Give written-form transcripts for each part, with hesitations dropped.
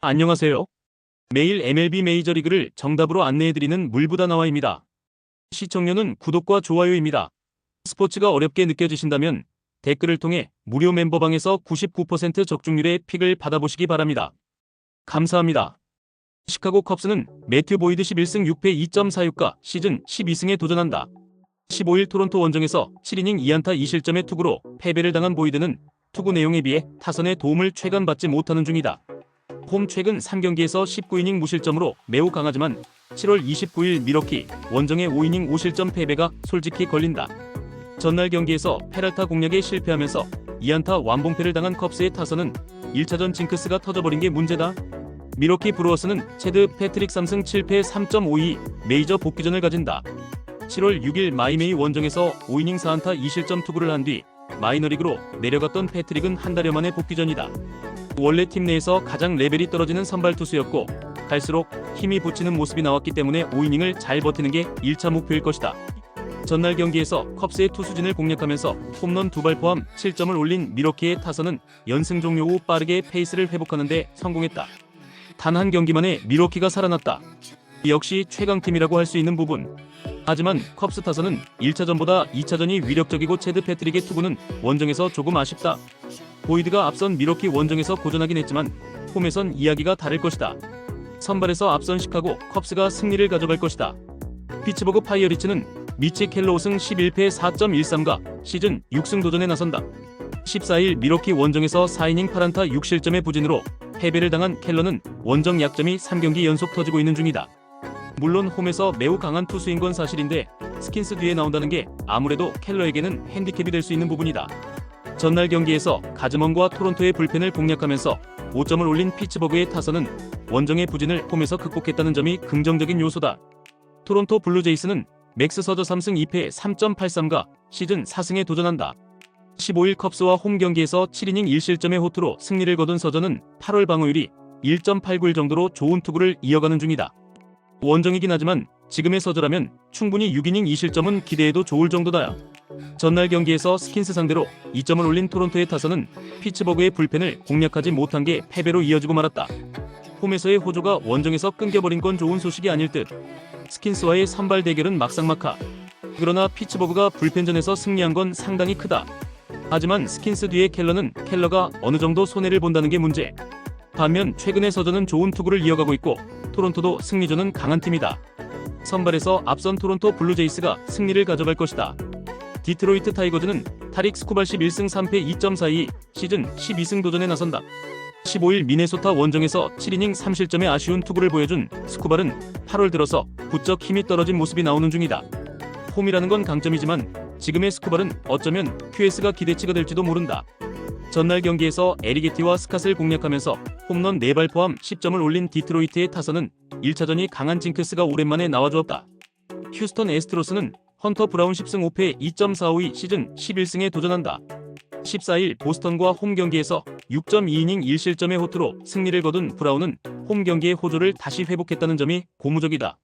안녕하세요. 매일 MLB 메이저리그를 정답으로 안내해드리는 물보다나와입니다. 시청료는 구독과 좋아요입니다. 스포츠가 어렵게 느껴지신다면 댓글을 통해 무료 멤버방에서 99% 적중률의 픽을 받아보시기 바랍니다. 감사합니다. 시카고 컵스는 매튜 보이드 11승 6패 2.46가 시즌 12승에 도전한다. 15일 토론토 원정에서 7이닝 2안타 2실점의 투구로 패배를 당한 보이드는 투구 내용에 비해 타선의 도움을 최간받지 못하는 중이다. 홈 최근 3경기에서 19이닝 무실점으로 매우 강하지만 7월 29일 미러키 원정의 5이닝 5실점 패배가 솔직히 걸린다. 전날 경기에서 페랄타 공략에 실패하면서 2안타 완봉패를 당한 컵스의 타선은 1차전 징크스가 터져버린 게 문제다. 미러키 브루어스는 체드 패트릭 3승 7패 3.52 메이저 복귀전을 가진다. 7월 6일 마이메이 원정에서 5이닝 4안타 2실점 투구를 한 뒤 마이너리그로 내려갔던 패트릭은 한 달여 만에 복귀전이다. 원래 팀 내에서 가장 레벨이 떨어지는 선발 투수였고 갈수록 힘이 붙이는 모습이 나왔기 때문에 5이닝을 잘 버티는 게 1차 목표일 것이다. 전날 경기에서 컵스의 투수진을 공략하면서 홈런 2발 포함 7점을 올린 미러키의 타선은 연승 종료 후 빠르게 페이스를 회복하는 데 성공했다. 단 한 경기만에 미러키가 살아났다. 역시 최강팀이라고 할 수 있는 부분. 하지만 컵스 타선은 1차전보다 2차전이 위력적이고 체드 패트릭의 투구는 원정에서 조금 아쉽다. 보이드가 앞선 미러키 원정에서 고전하긴 했지만 홈에선 이야기가 다를 것이다. 선발에서 앞선 시카고 컵스가 승리를 가져갈 것이다. 피츠버그 파이어리츠는 미치 켈러 5승 11패 4.13가 시즌 6승 도전에 나선다. 14일 미러키 원정에서 4이닝 8안타 6실점의 부진으로 패배를 당한 켈러는 원정 약점이 3경기 연속 터지고 있는 중이다. 물론 홈에서 매우 강한 투수인 건 사실인데 스킨스 뒤에 나온다는 게 아무래도 켈러에게는 핸디캡이 될 수 있는 부분이다. 전날 경기에서 가즈먼과 토론토의 불펜을 공략하면서 5점을 올린 피츠버그의 타선은 원정의 부진을 홈에서 극복했다는 점이 긍정적인 요소다. 토론토 블루제이스는 맥스 서저 3승 2패 3.83가 시즌 4승에 도전한다. 15일 컵스와 홈 경기에서 7이닝 1실점의 호투로 승리를 거둔 서저는 8월 방어율이 1.89일 정도로 좋은 투구를 이어가는 중이다. 원정이긴 하지만 지금의 서저라면 충분히 6이닝 2실점은 기대해도 좋을 정도다. 전날 경기에서 스킨스 상대로 2점을 올린 토론토의 타선은 피츠버그의 불펜을 공략하지 못한 게 패배로 이어지고 말았다. 홈에서의 호조가 원정에서 끊겨버린 건 좋은 소식이 아닐 듯. 스킨스와의 선발 대결은 막상막하. 그러나 피츠버그가 불펜전에서 승리한 건 상당히 크다. 하지만 스킨스 뒤의 켈러가 어느 정도 손해를 본다는 게 문제. 반면 최근의 서저는 좋은 투구를 이어가고 있고 토론토도 승리조는 강한 팀이다. 선발에서 앞선 토론토 블루제이스가 승리를 가져갈 것이다. 디트로이트 타이거즈는 타릭 스쿠발십 1승 3패 2.42 시즌 12승 도전에 나선다. 15일 미네소타 원정에서 7이닝 3실점의 아쉬운 투구를 보여준 스쿠발은 8월 들어서 부쩍 힘이 떨어진 모습이 나오는 중이다. 홈이라는 건 강점이지만 지금의 스쿠발은 어쩌면 QS가 기대치가 될지도 모른다. 전날 경기에서 에리게티와 스캇을 공략하면서 홈런 4발 포함 10점을 올린 디트로이트의 타선은 1차전이 강한 징크스가 오랜만에 나와주었다. 휴스턴 애스트로스는 헌터 브라운 10승 5패 2.45이 시즌 11승에 도전한다. 14일 보스턴과 홈 경기에서 6.2이닝 1실점의 호투로 승리를 거둔 브라운은 홈 경기의 호조를 다시 회복했다는 점이 고무적이다.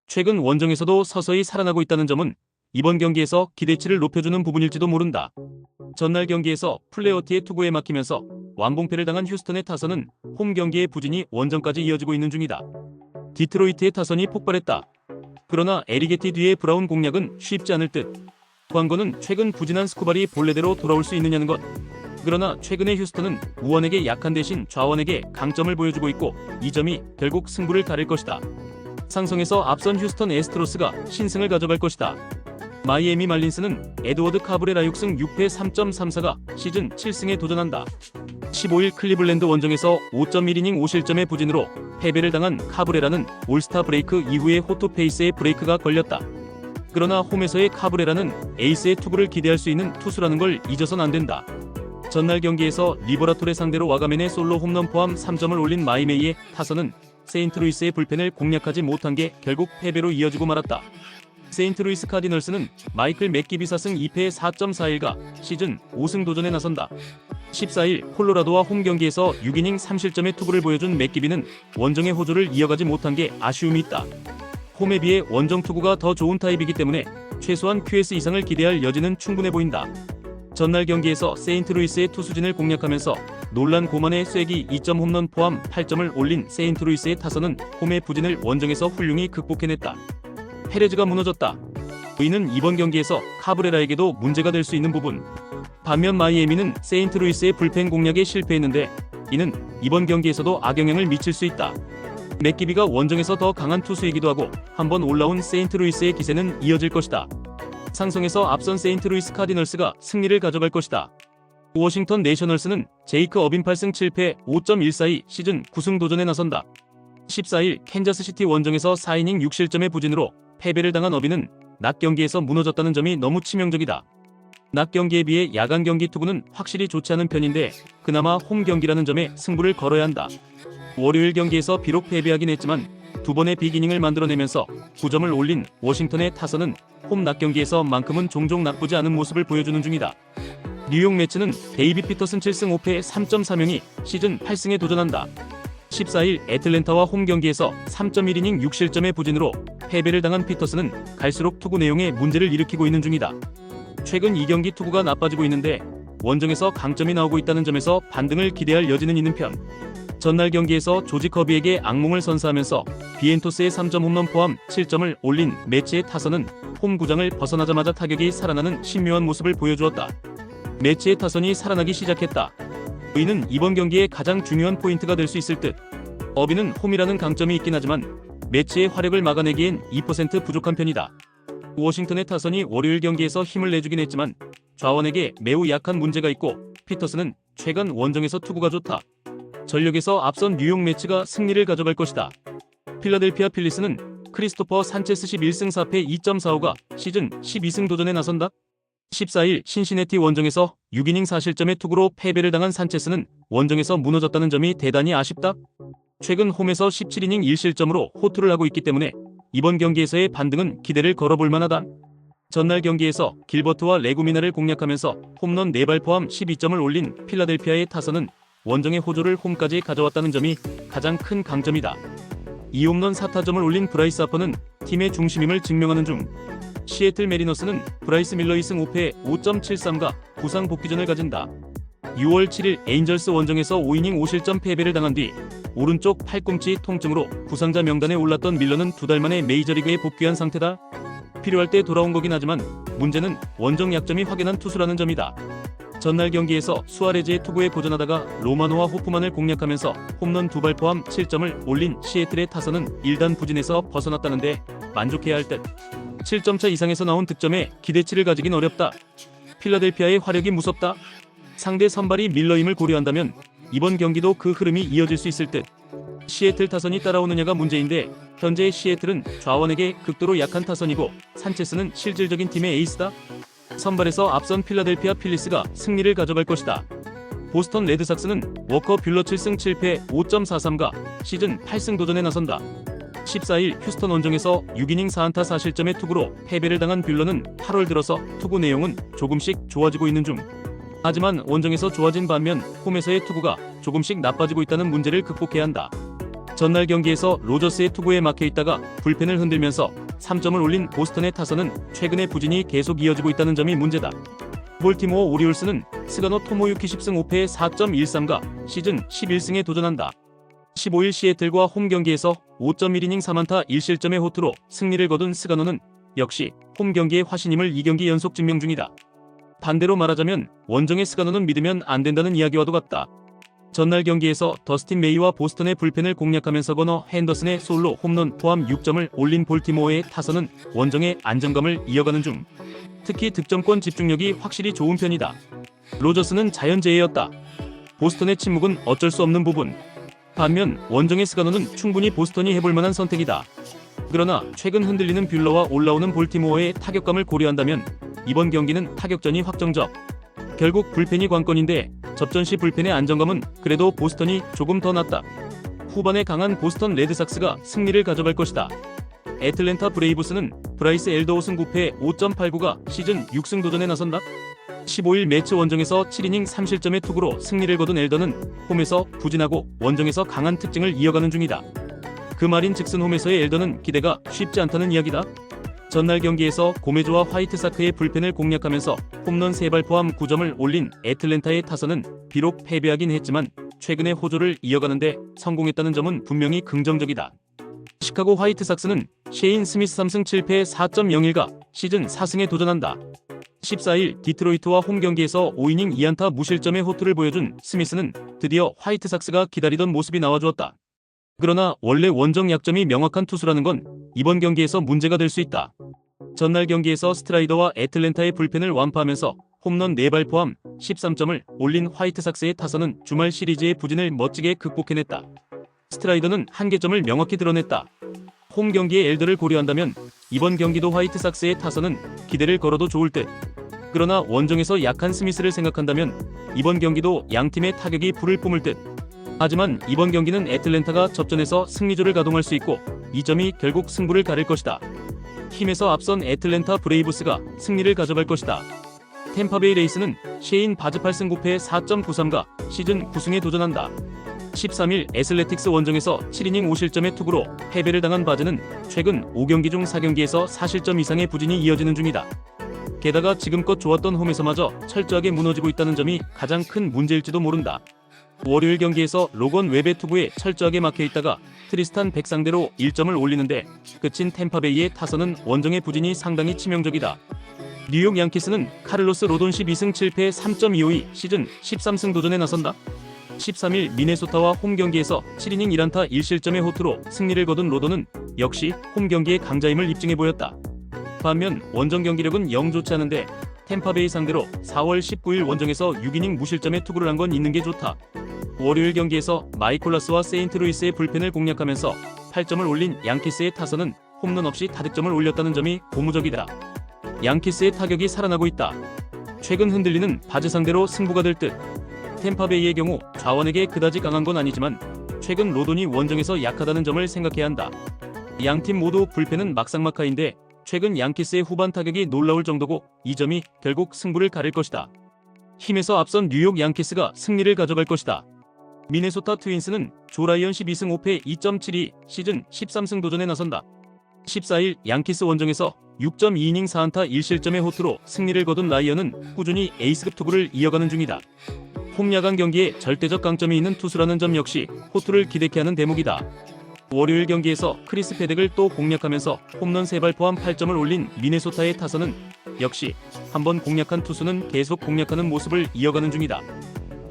최근 원정에서도 서서히 살아나고 있다는 점은 이번 경기에서 기대치를 높여주는 부분일지도 모른다. 전날 경기에서 플레어티의 투구에 막히면서 완봉패를 당한 휴스턴의 타선은 홈 경기의 부진이 원정까지 이어지고 있는 중이다. 디트로이트의 타선이 폭발했다. 그러나 에리게티 뒤의 브라운 공략은 쉽지 않을 듯. 관건은 최근 부진한 스쿠발이 본래대로 돌아올 수 있느냐는 것. 그러나 최근의 휴스턴은 우원에게 약한 대신 좌원에게 강점을 보여주고 있고 이 점이 결국 승부를 가릴 것이다. 상성에서 앞선 휴스턴 애스트로스가 신승을 가져갈 것이다. 마이애미 말린스는 에드워드 카브레라 6승 6패 3.34가 시즌 7승에 도전한다. 15일 클리블랜드 원정에서 5.1이닝 5실점의 부진으로 패배를 당한 카브레라는 올스타 브레이크 이후에 호투 페이스에 브레이크가 걸렸다. 그러나 홈에서의 카브레라는 에이스의 투구를 기대할 수 있는 투수라는 걸 잊어선 안 된다. 전날 경기에서 리버라토레 상대로 와가멘의 솔로 홈런 포함 3점을 올린 마이메이의 타선은 세인트루이스의 불펜을 공략하지 못한 게 결국 패배로 이어지고 말았다. 세인트루이스 카디널스는 마이클 맥기비 4승 2패 4.41가 시즌 5승 도전에 나선다. 14일 콜로라도와 홈 경기에서 6이닝 3실점의 투구를 보여준 맥기비는 원정의 호조를 이어가지 못한 게 아쉬움이 있다. 홈에 비해 원정 투구가 더 좋은 타입이기 때문에 최소한 QS 이상을 기대할 여지는 충분해 보인다. 전날 경기에서 세인트루이스의 투수진을 공략하면서 논란 고만의 쐐기 2점 홈런 포함 8점을 올린 세인트루이스의 타선은 홈의 부진을 원정에서 훌륭히 극복해냈다. 페레즈가 무너졌다. 이는 이번 경기에서 카브레라에게도 문제가 될 수 있는 부분. 반면 마이애미는 세인트루이스의 불펜 공략에 실패했는데 이는 이번 경기에서도 악영향을 미칠 수 있다. 맥기비가 원정에서 더 강한 투수이기도 하고 한번 올라온 세인트루이스의 기세는 이어질 것이다. 상성에서 앞선 세인트루이스 카디널스가 승리를 가져갈 것이다. 워싱턴 내셔널스는 제이크 어빈 8승 7패 5.142 시즌 9승 도전에 나선다. 14일 캔자스시티 원정에서 4이닝 6실점의 부진으로 패배를 당한 어빈은 낮 경기에서 무너졌다는 점이 너무 치명적이다. 낮 경기에 비해 야간 경기 투구는 확실히 좋지 않은 편인데 그나마 홈 경기라는 점에 승부를 걸어야 한다. 월요일 경기에서 비록 패배하긴 했지만 두 번의 빅이닝을 만들어내면서 9점을 올린 워싱턴의 타선은 홈 낮 경기에서만큼은 종종 나쁘지 않은 모습을 보여주는 중이다. 뉴욕 매츠는 데이빗 피터슨 7승 5패 3.3형이 시즌 8승에 도전한다. 14일 애틀랜타와 홈 경기에서 3.1이닝 6실점의 부진으로 패배를 당한 피터슨은 갈수록 투구 내용에 문제를 일으키고 있는 중이다. 최근 2경기 투구가 나빠지고 있는데 원정에서 강점이 나오고 있다는 점에서 반등을 기대할 여지는 있는 편. 전날 경기에서 조지 커비에게 악몽을 선사하면서 비엔토스의 3점 홈런 포함 7점을 올린 매치의 타선은 홈 구장을 벗어나자마자 타격이 살아나는 신묘한 모습을 보여주었다. 매치의 타선이 살아나기 시작했다. 이는 이번 경기의 가장 중요한 포인트가 될 수 있을 듯. 어비는 홈이라는 강점이 있긴 하지만 매치의 화력을 막아내기엔 2% 부족한 편이다. 워싱턴의 타선이 월요일 경기에서 힘을 내주긴 했지만 좌원에게 매우 약한 문제가 있고 피터슨은 최근 원정에서 투구가 좋다. 전력에서 앞선 뉴욕 매치가 승리를 가져갈 것이다. 필라델피아 필리스는 크리스토퍼 산체스 11승 4패 2.45가 시즌 12승 도전에 나선다. 14일 신시내티 원정에서 6이닝 4실점의 투구로 패배를 당한 산체스는 원정에서 무너졌다는 점이 대단히 아쉽다. 최근 홈에서 17이닝 1실점으로 호투를 하고 있기 때문에 이번 경기에서의 반등은 기대를 걸어볼 만하다. 전날 경기에서 길버트와 레구미나를 공략하면서 홈런 4발 포함 12점을 올린 필라델피아의 타선은 원정의 호조를 홈까지 가져왔다는 점이 가장 큰 강점이다. 2홈런 4타점을 올린 브라이스 하퍼는 팀의 중심임을 증명하는 중. 시애틀 메리너스는 브라이스 밀러 2승 5패 5.73가 부상 복귀전을 가진다. 6월 7일 에인절스 원정에서 5이닝 5실점 패배를 당한 뒤 오른쪽 팔꿈치 통증으로 부상자 명단에 올랐던 밀러는 2달 만에 메이저리그에 복귀한 상태다. 필요할 때 돌아온 거긴 하지만 문제는 원정 약점이 확연한 투수라는 점이다. 전날 경기에서 수아레즈의 투구에 고전하다가 로마노와 호프만을 공략하면서 홈런 2발 포함 7점을 올린 시애틀의 타선은 일단 부진에서 벗어났다는데 만족해야 할 듯. 7점차 이상에서 나온 득점에 기대치를 가지긴 어렵다. 필라델피아의 화력이 무섭다. 상대 선발이 밀러임을 고려한다면 이번 경기도 그 흐름이 이어질 수 있을 듯. 시애틀 타선이 따라오느냐가 문제인데 현재 시애틀은 좌원에게 극도로 약한 타선이고 산체스는 실질적인 팀의 에이스다. 선발에서 앞선 필라델피아 필리스가 승리를 가져갈 것이다. 보스턴 레드삭스는 워커 뷰러 7승 7패 5.43가 시즌 8승 도전에 나선다. 14일 휴스턴 원정에서 6이닝 4안타 4실점의 투구로 패배를 당한 뷰러는 8월 들어서 투구 내용은 조금씩 좋아지고 있는 중. 하지만 원정에서 좋아진 반면 홈에서의 투구가 조금씩 나빠지고 있다는 문제를 극복해야 한다. 전날 경기에서 로저스의 투구에 막혀 있다가 불펜을 흔들면서 3점을 올린 보스턴의 타선은 최근의 부진이 계속 이어지고 있다는 점이 문제다. 볼티모어 오리올스는 스가노 토모유키 10승 5패 4.13가 시즌 11승에 도전한다. 15일 시애틀과 홈 경기에서 5.1이닝 3안타 1실점의 호투로 승리를 거둔 스가노는 역시 홈 경기의 화신임을 2경기 연속 증명 중이다. 반대로 말하자면 원정의 스가노는 믿으면 안 된다는 이야기와도 같다. 전날 경기에서 더스틴 메이와 보스턴의 불펜을 공략하면서 거너 핸더슨의 솔로 홈런 포함 6점을 올린 볼티모어의 타선은 원정의 안정감을 이어가는 중. 특히 득점권 집중력이 확실히 좋은 편이다. 로저스는 자연재해였다. 보스턴의 침묵은 어쩔 수 없는 부분. 반면 원정의 스가노는 충분히 보스턴이 해볼 만한 선택이다. 그러나 최근 흔들리는 뷰러와 올라오는 볼티모어의 타격감을 고려한다면 이번 경기는 타격전이 확정적. 결국 불펜이 관건인데 접전 시 불펜의 안정감은 그래도 보스턴이 조금 더 낫다. 후반에 강한 보스턴 레드삭스가 승리를 가져갈 것이다. 애틀랜타 브레이브스는 브라이스 엘더 5승 9패 5.89가 시즌 6승 도전에 나선다. 15일 매치 원정에서 7이닝 3실점의 투구로 승리를 거둔 엘더는 홈에서 부진하고 원정에서 강한 특징을 이어가는 중이다. 그 말인 즉슨 홈에서의 엘더는 기대가 쉽지 않다는 이야기다. 전날 경기에서 고메조와 화이트사크의 불펜을 공략하면서 홈런 3발 포함 9점을 올린 애틀랜타의 타선은 비록 패배하긴 했지만 최근의 호조를 이어가는데 성공했다는 점은 분명히 긍정적이다. 시카고 화이트삭스는 셰인 스미스 3승 7패 4.01가 시즌 4승에 도전한다. 14일 디트로이트와 홈경기에서 5이닝 2안타 무실점의 호투를 보여준 스미스는 드디어 화이트삭스가 기다리던 모습이 나와주었다. 그러나 원래 원정 약점이 명확한 투수라는 건 이번 경기에서 문제가 될 수 있다. 전날 경기에서 스트라이더와 애틀랜타의 불펜을 완파하면서 홈런 4발 포함 13점을 올린 화이트삭스의 타선은 주말 시리즈의 부진을 멋지게 극복해냈다. 스트라이더는 한계점을 명확히 드러냈다. 홈 경기의 엘더를 고려한다면 이번 경기도 화이트삭스의 타선은 기대를 걸어도 좋을 듯. 그러나 원정에서 약한 스미스를 생각한다면 이번 경기도 양팀의 타격이 불을 뿜을 듯. 하지만 이번 경기는 애틀랜타가 접전에서 승리조를 가동할 수 있고 이 점이 결국 승부를 가릴 것이다. 힘에서 앞선 애틀랜타 브레이브스가 승리를 가져갈 것이다. 템파베이 레이스는 셰인 바즈 8승 9패 4.93가 시즌 9승에 도전한다. 13일 애슬레틱스 원정에서 7이닝 5실점의 투구로 패배를 당한 바즈는 최근 5경기 중 4경기에서 4실점 이상의 부진이 이어지는 중이다. 게다가 지금껏 좋았던 홈에서마저 철저하게 무너지고 있다는 점이 가장 큰 문제일지도 모른다. 월요일 경기에서 로건 웹의 투구에 철저하게 막혀있다가 트리스탄 백 상대로 1점을 올리는데 끝인 템파베이의 타선은 원정의 부진이 상당히 치명적이다. 뉴욕 양키스는 카를로스 로돈 12승 7패 3.25이 시즌 13승 도전에 나선다. 13일 미네소타와 홈경기에서 7이닝 1안타 1실점의 호투로 승리를 거둔 로돈은 역시 홈경기의 강자임을 입증해 보였다. 반면 원정 경기력은 영 좋지 않은데 템파베이 상대로 4월 19일 원정에서 6이닝 무실점의 투구를 한 건 있는 게 좋다. 월요일 경기에서 마이콜라스와 세인트루이스의 불펜을 공략하면서 8점을 올린 양키스의 타선은 홈런 없이 다득점을 올렸다는 점이 고무적이다. 양키스의 타격이 살아나고 있다. 최근 흔들리는 바즈 상대로 승부가 될 듯. 템파베이의 경우 좌원에게 그다지 강한 건 아니지만 최근 로돈이 원정에서 약하다는 점을 생각해야 한다. 양팀 모두 불펜은 막상막하인데 최근 양키스의 후반 타격이 놀라울 정도고 이 점이 결국 승부를 가릴 것이다. 힘에서 앞선 뉴욕 양키스가 승리를 가져갈 것이다. 미네소타 트윈스는 조 라이언 12승 5패 2.72 시즌 13승 도전에 나선다. 14일 양키스 원정에서 6.2이닝 4안타 1실점의 호투로 승리를 거둔 라이언은 꾸준히 에이스급 투구를 이어가는 중이다. 홈 야간 경기에 절대적 강점이 있는 투수라는 점 역시 호투를 기대케 하는 대목이다. 월요일 경기에서 크리스 패덱을 또 공략하면서 홈런 3발 포함 8점을 올린 미네소타의 타선은 역시 한번 공략한 투수는 계속 공략하는 모습을 이어가는 중이다.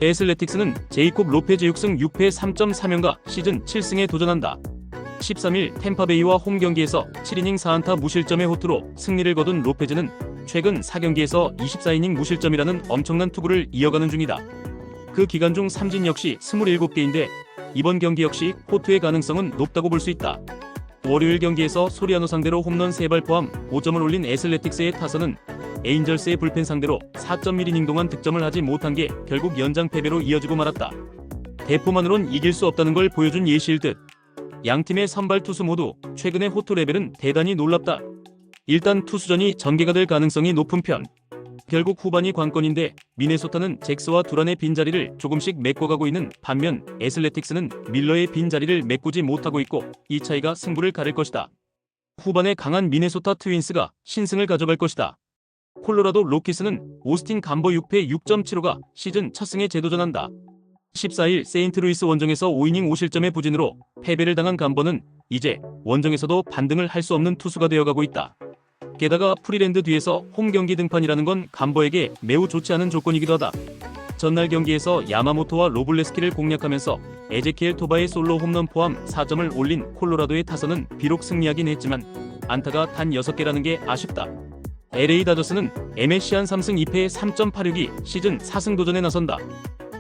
애슬레틱스는 제이콥 로페즈 6승 6패 3.3연가 시즌 7승에 도전한다. 13일 템파베이와 홈 경기에서 7이닝 4안타 무실점의 호투로 승리를 거둔 로페즈는 최근 4경기에서 24이닝 무실점이라는 엄청난 투구를 이어가는 중이다. 그 기간 중 삼진 역시 27개인데 이번 경기 역시 호투의 가능성은 높다고 볼 수 있다. 월요일 경기에서 소리아노 상대로 홈런 3발 포함 5점을 올린 애슬레틱스의 타선은 에인절스의 불펜 상대로 4.1이닝 동안 득점을 하지 못한 게 결국 연장 패배로 이어지고 말았다. 대포만으론 이길 수 없다는 걸 보여준 예시일 듯. 양팀의 선발 투수 모두 최근의 호투 레벨은 대단히 놀랍다. 일단 투수전이 전개가 될 가능성이 높은 편. 결국 후반이 관건인데 미네소타는 잭스와 두란의 빈자리를 조금씩 메꿔가고 있는 반면 애슬레틱스는 밀러의 빈자리를 메꾸지 못하고 있고 이 차이가 승부를 가릴 것이다. 후반에 강한 미네소타 트윈스가 신승을 가져갈 것이다. 콜로라도 로키스는 오스틴 감버 6패 6.75가 시즌 첫 승에 재도전한다. 14일 세인트루이스 원정에서 5이닝 5실점의 부진으로 패배를 당한 감버는 이제 원정에서도 반등을 할 수 없는 투수가 되어가고 있다. 게다가 프리랜드 뒤에서 홈 경기 등판이라는 건 감버에게 매우 좋지 않은 조건이기도 하다. 전날 경기에서 야마모토와 로블레스키를 공략하면서 에제키엘 토바의 솔로 홈런 포함 4점을 올린 콜로라도의 타선은 비록 승리하긴 했지만 안타가 단 6개라는 게 아쉽다. LA 다저스는 MSC한 3승 2패 3.86이 시즌 4승 도전에 나선다.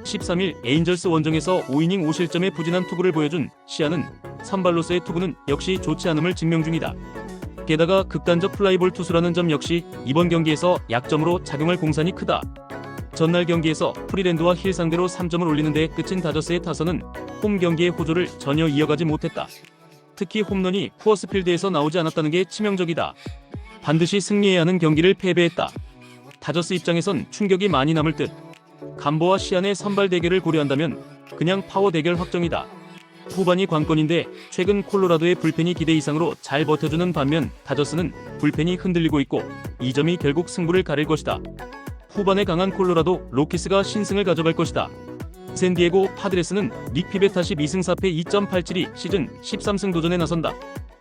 13일 에인절스 원정에서 5이닝 5실점의 부진한 투구를 보여준 시아는 선발로서의 투구는 역시 좋지 않음을 증명 중이다. 게다가 극단적 플라이볼 투수라는 점 역시 이번 경기에서 약점으로 작용할 공산이 크다. 전날 경기에서 프리랜드와 힐 상대로 3점을 올리는데 끝인 다저스의 타선은 홈 경기의 호조를 전혀 이어가지 못했다. 특히 홈런이 쿠어스필드에서 나오지 않았다는 게 치명적이다. 반드시 승리해야 하는 경기를 패배했다. 다저스 입장에선 충격이 많이 남을 듯. 감보와 시안의 선발 대결을 고려한다면 그냥 파워 대결 확정이다. 후반이 관건인데 최근 콜로라도의 불펜이 기대 이상으로 잘 버텨주는 반면 다저스는 불펜이 흔들리고 있고 이 점이 결국 승부를 가릴 것이다. 후반에 강한 콜로라도 로키스가 신승을 가져갈 것이다. 샌디에고 파드레스는 닉 피벳 2승 4패 2.872 시즌 13승 도전에 나선다.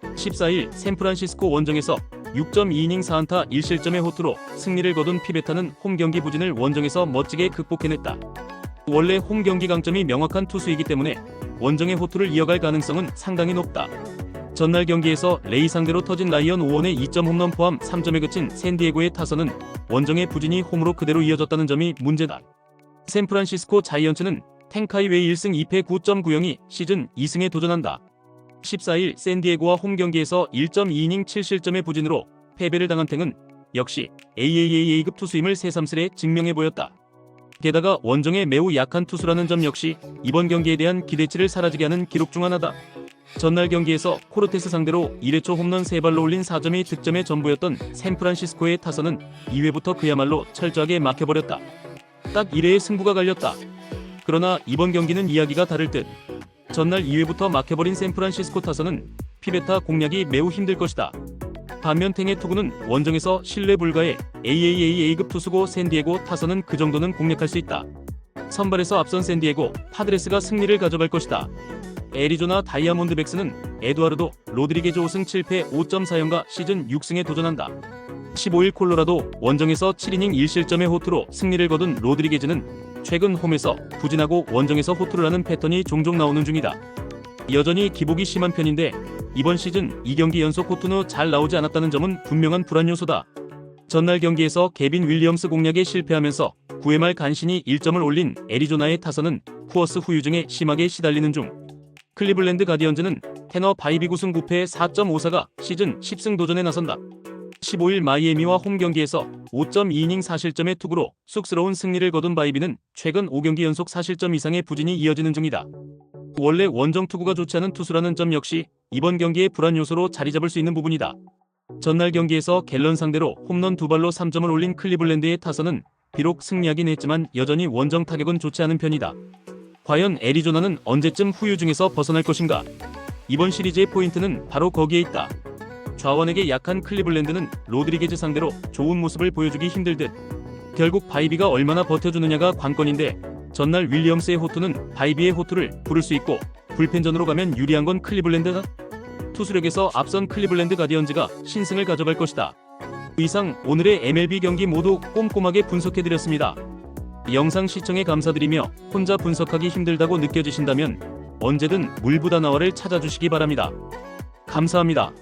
14일 샌프란시스코 원정에서 6.2이닝 4안타 1실점의 호투로 승리를 거둔 피베타는 홈경기 부진을 원정에서 멋지게 극복해냈다. 원래 홈경기 강점이 명확한 투수이기 때문에 원정의 호투를 이어갈 가능성은 상당히 높다. 전날 경기에서 레이 상대로 터진 라이언 오원의 2점 홈런 포함 3점에 그친 샌디에고의 타선은 원정의 부진이 홈으로 그대로 이어졌다는 점이 문제다. 샌프란시스코 자이언츠는 탱카이 웨이 1승 2패 9.90이 시즌 2승에 도전한다. 14일 샌디에고와 홈경기에서 1.2이닝 7실점의 부진으로 패배를 당한 탱은 역시 AAAA급 투수임을 새삼스레 증명해 보였다. 게다가 원정에 매우 약한 투수라는 점 역시 이번 경기에 대한 기대치를 사라지게 하는 기록 중 하나다. 전날 경기에서 코르테스 상대로 1회 초 홈런 3발로 올린 4점이 득점의 전부였던 샌프란시스코의 타선은 2회부터 그야말로 철저하게 막혀버렸다. 딱 1회의 승부가 갈렸다. 그러나 이번 경기는 이야기가 다를 듯. 전날 2회부터 막혀버린 샌프란시스코 타선은 피베타 공략이 매우 힘들 것이다. 반면 탱의 투구는 원정에서 신뢰 불가의 AAAA급 투수고 샌디에고 타선은 그 정도는 공략할 수 있다. 선발에서 앞선 샌디에고 파드레스가 승리를 가져갈 것이다. 애리조나 다이아몬드백스는 에두아르도 로드리게즈 5승 7패 5.40과 시즌 6승에 도전한다. 15일 콜로라도 원정에서 7이닝 1실점의 호투로 승리를 거둔 로드리게즈는 최근 홈에서 부진하고 원정에서 호투를 하는 패턴이 종종 나오는 중이다. 여전히 기복이 심한 편인데 이번 시즌 2경기 연속 호투는 잘 나오지 않았다는 점은 분명한 불안 요소다. 전날 경기에서 개빈 윌리엄스 공략에 실패하면서 9회 말 간신히 1점을 올린 애리조나의 타선은 쿠어스 후유증에 심하게 시달리는 중. 클리블랜드 가디언즈는 테너 바이비 9승 9패 4.54가 시즌 10승 도전에 나선다. 15일 마이애미와 홈경기에서 5.2이닝 4실점의 투구로 쑥스러운 승리를 거둔 바이비는 최근 5경기 연속 4실점 이상의 부진이 이어지는 중이다. 원래 원정 투구가 좋지 않은 투수라는 점 역시 이번 경기의 불안 요소로 자리 잡을 수 있는 부분이다. 전날 경기에서 갤런 상대로 홈런 2발로 3점을 올린 클리블랜드의 타선은 비록 승리하긴 했지만 여전히 원정 타격은 좋지 않은 편이다. 과연 애리조나는 언제쯤 후유증에서 벗어날 것인가? 이번 시리즈의 포인트는 바로 거기에 있다. 좌원에게 약한 클리블랜드는 로드리게즈 상대로 좋은 모습을 보여주기 힘들 듯. 결국 바이비가 얼마나 버텨주느냐가 관건인데 전날 윌리엄스의 호투는 바이비의 호투를 부를 수 있고 불펜전으로 가면 유리한 건 클리블랜드다. 투수력에서 앞선 클리블랜드 가디언즈가 신승을 가져갈 것이다. 이상 오늘의 MLB 경기 모두 꼼꼼하게 분석해드렸습니다. 영상 시청에 감사드리며 혼자 분석하기 힘들다고 느껴지신다면 언제든 물보다 나와를 찾아주시기 바랍니다. 감사합니다.